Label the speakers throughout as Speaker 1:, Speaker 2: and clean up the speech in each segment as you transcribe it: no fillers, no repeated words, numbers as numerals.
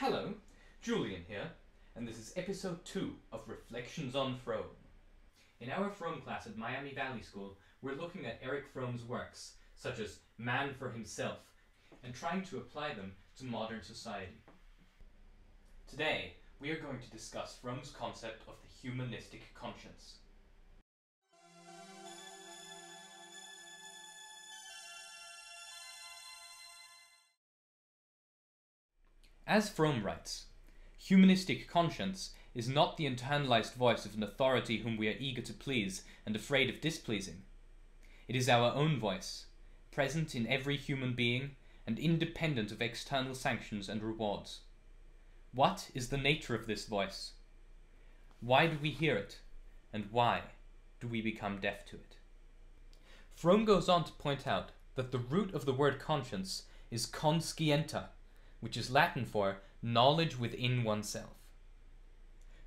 Speaker 1: Hello, Julian here, and this is episode 2 of Reflections on Fromm. In our Fromm class at Miami Valley School, we're looking at Erich Fromm's works, such as Man for Himself, and trying to apply them to modern society. Today, we are going to discuss Fromm's concept of the humanistic conscience. As Fromm writes, humanistic conscience is not the internalized voice of an authority whom we are eager to please and afraid of displeasing. It is our own voice, present in every human being and independent of external sanctions and rewards. What is the nature of this voice? Why do we hear it, and why do we become deaf to it? Fromm goes on to point out that the root of the word conscience is conscienta, which is Latin for knowledge within oneself.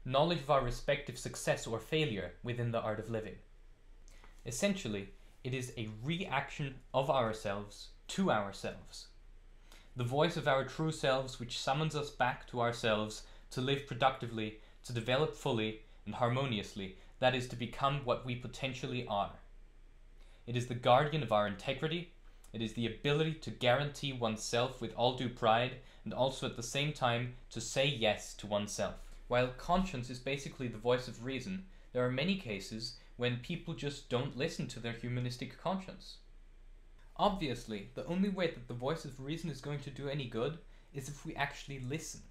Speaker 1: Knowledge of our respective success or failure within the art of living. Essentially, it is a reaction of ourselves to ourselves. The voice of our true selves which summons us back to ourselves to live productively, to develop fully and harmoniously, that is, to become what we potentially are. It is the guardian of our integrity. It is the ability to guarantee oneself with all due pride and also at the same time to say yes to oneself. While conscience is basically the voice of reason, there are many cases when people just don't listen to their humanistic conscience. Obviously, the only way that the voice of reason is going to do any good is if we actually listen.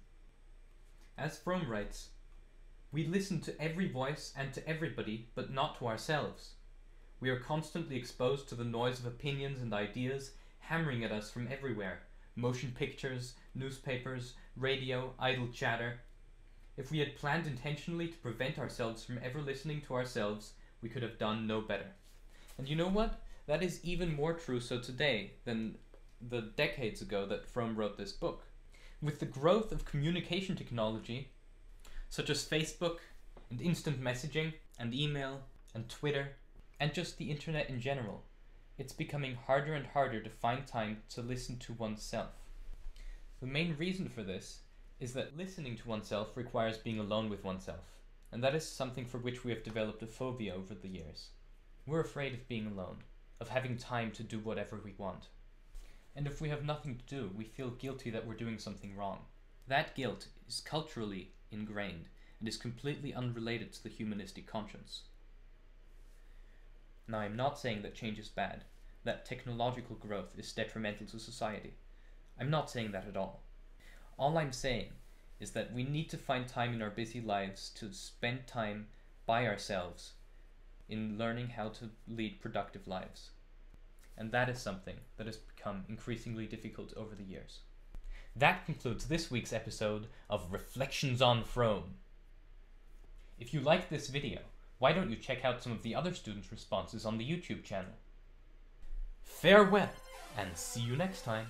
Speaker 1: As Fromm writes, we listen to every voice and to everybody, but not to ourselves. We are constantly exposed to the noise of opinions and ideas hammering at us from everywhere. Motion pictures, newspapers, radio, idle chatter. If we had planned intentionally to prevent ourselves from ever listening to ourselves, we could have done no better. And you know what? That is even more true so today than the decades ago that Fromm wrote this book. With the growth of communication technology, such as Facebook and instant messaging and email and Twitter, and just the internet in general, it's becoming harder and harder to find time to listen to oneself. The main reason for this is that listening to oneself requires being alone with oneself, and that is something for which we have developed a phobia over the years. We're afraid of being alone, of having time to do whatever we want. And if we have nothing to do, we feel guilty that we're doing something wrong. That guilt is culturally ingrained and is completely unrelated to the humanistic conscience. Now, I'm not saying that change is bad, that technological growth is detrimental to society. I'm not saying that at all. All I'm saying is that we need to find time in our busy lives to spend time by ourselves in learning how to lead productive lives. And that is something that has become increasingly difficult over the years. That concludes this week's episode of Reflections on Fromm. If you liked this video, why don't you check out some of the other students' responses on the YouTube channel? Farewell, and see you next time.